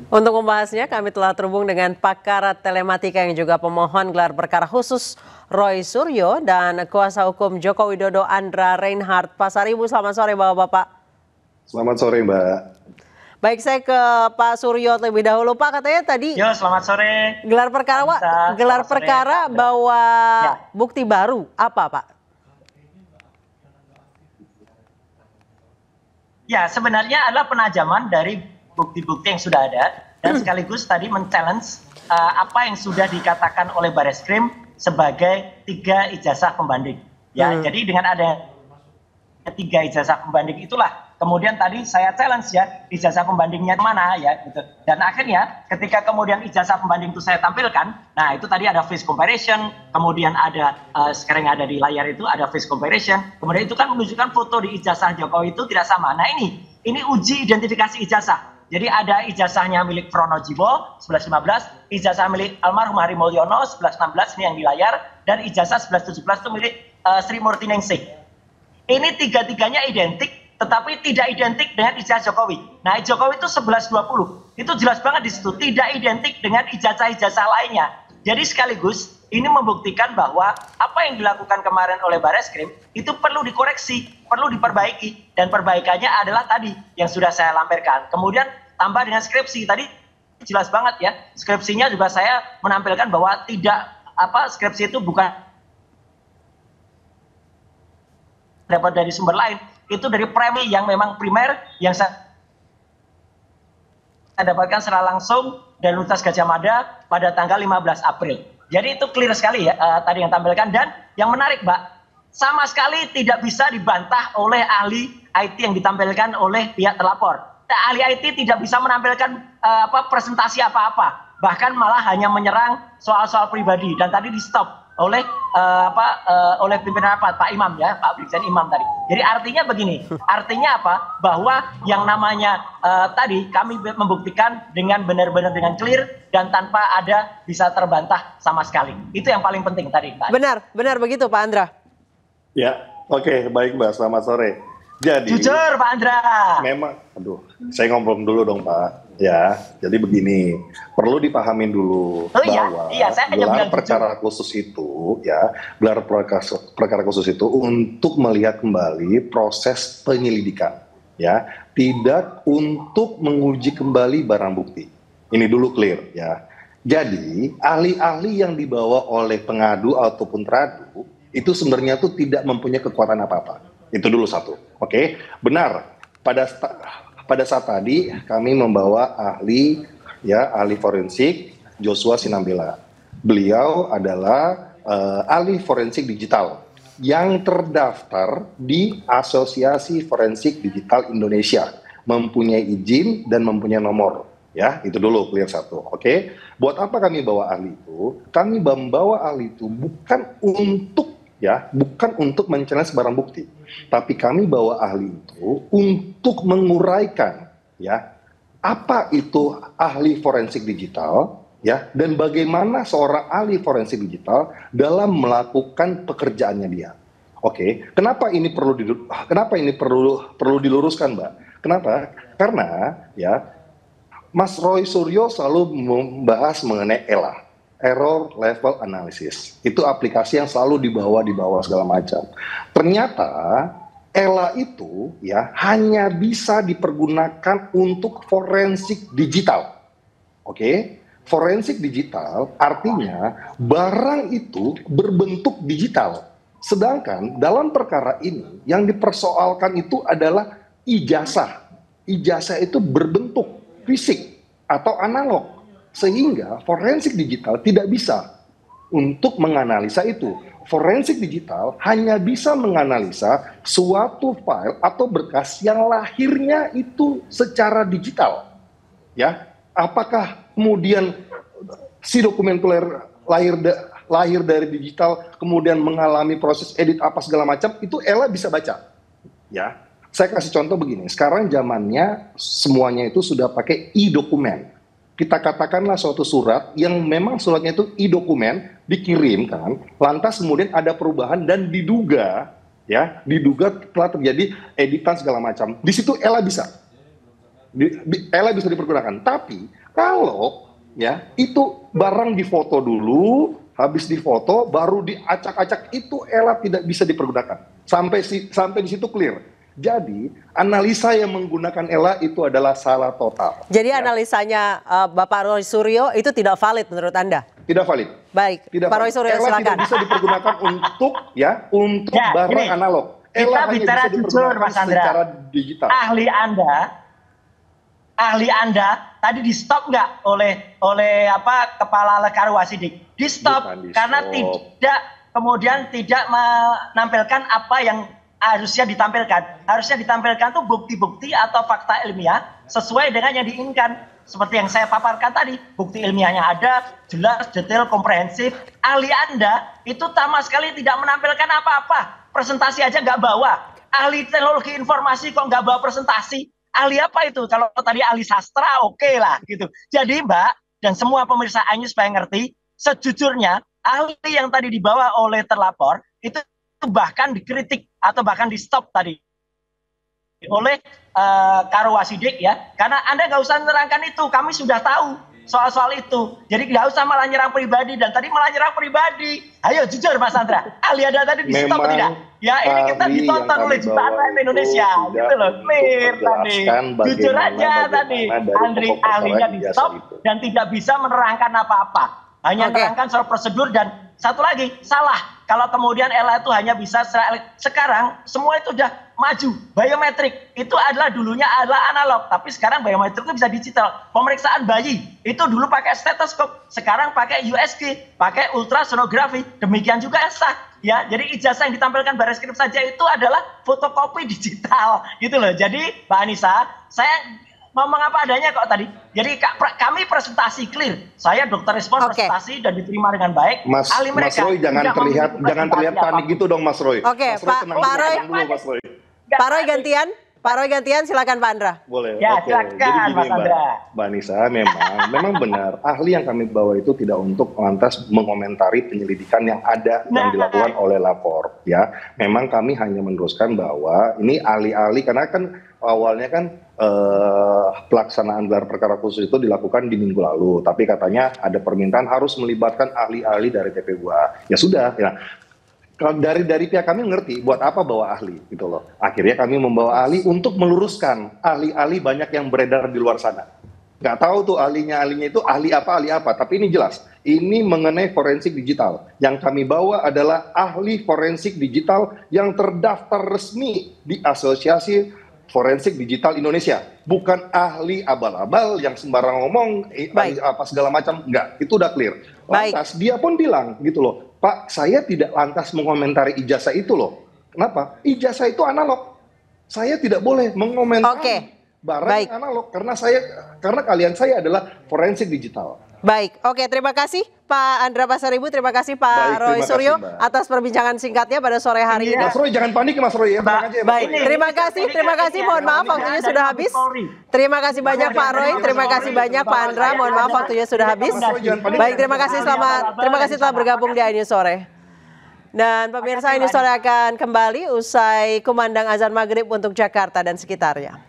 Untuk membahasnya, kami telah terhubung dengan pakar telematika yang juga pemohon gelar perkara khusus Roy Suryo dan kuasa hukum Joko Widodo Andra Reinhardt Pasaribu. Selamat sore Bapak-Bapak. Selamat sore Mbak. Baik, saya ke Pak Suryo terlebih dahulu. Pak, katanya tadi selamat sore. Gelar perkara, Pak, gelar perkara bawa bukti baru apa, Pak? Ya, sebenarnya adalah penajaman dari bukti-bukti yang sudah ada dan sekaligus tadi men-challenge apa yang sudah dikatakan oleh Bareskrim sebagai 3 ijazah pembanding. Ya, jadi dengan ada 3 ijazah pembanding itulah kemudian tadi saya challenge ya ijazah pembandingnya mana ya gitu. Dan akhirnya ketika kemudian ijazah pembanding itu saya tampilkan, nah itu tadi ada face comparison, kemudian ada sekarang yang ada di layar itu ada face comparison, kemudian itu kan menunjukkan foto di ijazah Jokowi itu tidak sama. Nah ini uji identifikasi ijazah. Jadi ada ijazahnya milik Pronojiwo 1115, ijazah milik almarhum Hari Mulyono 1116 ini yang di layar, dan ijazah 1117 itu milik Sri Murti Ningsih. Ini tiga-tiganya identik, tetapi tidak identik dengan ijazah Jokowi. Nah, Jokowi itu 1120, itu jelas banget di situ, tidak identik dengan ijazah-ijazah lainnya. Jadi sekaligus ini membuktikan bahwa apa yang dilakukan kemarin oleh Bareskrim itu perlu dikoreksi, perlu diperbaiki, dan perbaikannya adalah tadi yang sudah saya lampirkan. Kemudian tambah dengan skripsi tadi jelas banget ya, skripsinya juga saya menampilkan bahwa tidak skripsi itu bukan dapat dari sumber lain, itu dari premi yang memang primer yang saya dapatkan secara langsung dari Universitas Gadjah Mada pada tanggal 15 April. Jadi itu clear sekali ya tadi yang tampilkan, dan yang menarik Mbak, sama sekali tidak bisa dibantah oleh ahli IT yang ditampilkan oleh pihak terlapor. Ahli IT tidak bisa menampilkan presentasi apa-apa, bahkan malah hanya menyerang soal-soal pribadi, dan tadi di stop oleh oleh pimpinan rapat Pak Imam ya, Pak Brigjen Imam tadi. Jadi artinya begini, artinya apa? Bahwa yang namanya tadi kami membuktikan dengan benar-benar dengan clear dan tanpa ada bisa terbantah sama sekali. Itu yang paling penting tadi, Pak. Benar begitu Pak Andra. Ya, oke, baik Mbak, selamat sore. Jadi jujur Pak Andra. Memang, saya ngomong dulu dong Pak. Ya, jadi begini, perlu dipahamin dulu bahwa gelar perkara khusus itu, ya, gelar perkara khusus itu untuk melihat kembali proses penyelidikan, ya, tidak untuk menguji kembali barang bukti. Ini dulu clear, ya. Jadi ahli-ahli yang dibawa oleh pengadu ataupun teradu itu sebenarnya tuh tidak mempunyai kekuatan apa-apa. Itu dulu satu, oke? Benar. Pada saat tadi kami membawa ahli forensik Joshua Sinambela. Beliau adalah ahli forensik digital yang terdaftar di Asosiasi Forensik Digital Indonesia, mempunyai izin dan mempunyai nomor. Ya, itu dulu clear satu. Oke. Buat apa kami bawa ahli itu? Kami membawa ahli itu bukan untuk men-challenge barang bukti, tapi kami bawa ahli itu untuk menguraikan ya apa itu ahli forensik digital ya, dan bagaimana seorang ahli forensik digital dalam melakukan pekerjaannya dia. Oke, kenapa ini perlu diluruskan, Mbak? Kenapa? Karena ya Mas Roy Suryo selalu membahas mengenai ELA. Error Level Analysis. Itu aplikasi yang selalu dibawa segala macam. Ternyata ELA itu ya hanya bisa dipergunakan untuk forensik digital. Oke? Forensik digital artinya barang itu berbentuk digital. Sedangkan dalam perkara ini yang dipersoalkan itu adalah ijazah. Ijazah itu berbentuk fisik atau analog. Sehingga forensik digital tidak bisa untuk menganalisa itu. Forensik digital hanya bisa menganalisa suatu file atau berkas yang lahirnya itu secara digital. Ya, apakah kemudian si dokumen itu lahir dari digital, kemudian mengalami proses edit apa segala macam, itu ELA bisa baca. Ya, saya kasih contoh begini. Sekarang zamannya semuanya itu sudah pakai e-dokumen. Kita katakanlah suatu surat yang memang suratnya itu e-dokumen dikirimkan, lantas kemudian ada perubahan dan diduga telah terjadi editan segala macam. Di situ ELA bisa. ELA bisa dipergunakan. Tapi kalau ya itu barang difoto dulu, habis difoto baru diacak-acak, itu ELA tidak bisa dipergunakan. Sampai di situ clear. Jadi analisa yang menggunakan ELA itu adalah salah total. Jadi analisanya Bapak Roy Suryo itu tidak valid menurut Anda? Tidak valid. Baik, tidak Pak Roy Suryo ELA silakan. tidak bisa dipergunakan untuk barang gini, analog. kita ELA hanya bicara bisa jujur, dipergunakan Mas Andra. secara digital. Ahli Anda tadi di stop nggak oleh Kepala Lekar Wasidik? Di stop karena tidak menampilkan apa yang harusnya ditampilkan. Harusnya ditampilkan tuh bukti-bukti atau fakta ilmiah sesuai dengan yang diinginkan. Seperti yang saya paparkan tadi, bukti ilmiahnya ada, jelas, detail, komprehensif. Ahli Anda itu sama sekali tidak menampilkan apa-apa. Presentasi aja nggak bawa. Ahli teknologi informasi kok nggak bawa presentasi. Ahli apa itu? Kalau tadi ahli sastra, oke lah gitu. Jadi Mbak, dan semua pemirsa Ainyu supaya ngerti, sejujurnya ahli yang tadi dibawa oleh terlapor, itu bahkan dikritik atau bahkan di stop tadi oleh Karo Wasidik ya, karena Anda nggak usah menerangkan itu, kami sudah tahu soal-soal itu, jadi nggak usah malah nyerang pribadi, dan tadi malah nyerang pribadi. Ayo jujur Mas Andra, ahli Anda tadi di stop tidak? Ya ini kita ditonton oleh jutaan rakyat Indonesia, gitu loh, clear tadi. Jujur aja tadi, ahlinya di stop dan tidak bisa menerangkan apa-apa, hanya menerangkan soal prosedur. Dan satu lagi salah. Kalau kemudian ELA itu hanya bisa sekarang semua itu sudah maju. Biometrik itu dulunya adalah analog, tapi sekarang biometrik itu bisa digital. Pemeriksaan bayi itu dulu pakai stetoskop, sekarang pakai USG, pakai ultrasonografi. Demikian juga sah. Ya, jadi ijazah yang ditampilkan Bareskrim saja itu adalah fotokopi digital, gitu loh. Jadi Mbak Anissa, saya ngomong apa adanya kok tadi. Jadi kami presentasi clear. Saya dokter respon presentasi dan diterima dengan baik. Mas Roy jangan terlihat panik gitu dong Mas Roy. Oke, Pak Roy gantian silakan Pak Andra. Boleh. Ya, silakan Jadi Mas Andra. Mbak Anissa, memang benar ahli yang kami bawa itu tidak untuk lantas mengomentari penyelidikan yang ada yang dilakukan oleh lapor ya. Memang kami hanya meneruskan bahwa ini ahli-ahli, karena kan awalnya kan pelaksanaan gelar perkara khusus itu dilakukan di minggu lalu, tapi katanya ada permintaan harus melibatkan ahli-ahli dari TP2A. Ya sudah, ya. Kalau dari pihak kami ngerti buat apa bawa ahli gitu loh. Akhirnya kami membawa ahli untuk meluruskan ahli-ahli banyak yang beredar di luar sana. Nggak tahu tuh ahlinya itu ahli apa, tapi ini jelas. Ini mengenai forensik digital. Yang kami bawa adalah ahli forensik digital yang terdaftar resmi di Asosiasi Forensik Digital Indonesia, bukan ahli abal-abal yang sembarang ngomong apa segala macam. Enggak, itu udah clear. Lantas dia pun bilang gitu loh, Pak, saya tidak lantas mengomentari ijazah itu loh. Kenapa? Ijazah itu analog. Saya tidak boleh mengomentari barang yang analog karena kalian saya adalah forensik digital. Baik, oke, terima kasih Pak Andra Pasaribu, terima kasih Pak Roy Suryo atas perbincangan singkatnya pada sore hari ini. Mas Roy jangan panik Mas Roy ya. Baik, terima kasih, mohon maaf waktunya sudah habis. Terima kasih banyak Pak Roy, terima kasih banyak Pak Andra, mohon maaf waktunya sudah habis. Baik, terima kasih telah bergabung di Ainyu Sore. Dan pemirsa, Ainyu Sore akan kembali usai kumandang azan maghrib untuk Jakarta dan sekitarnya.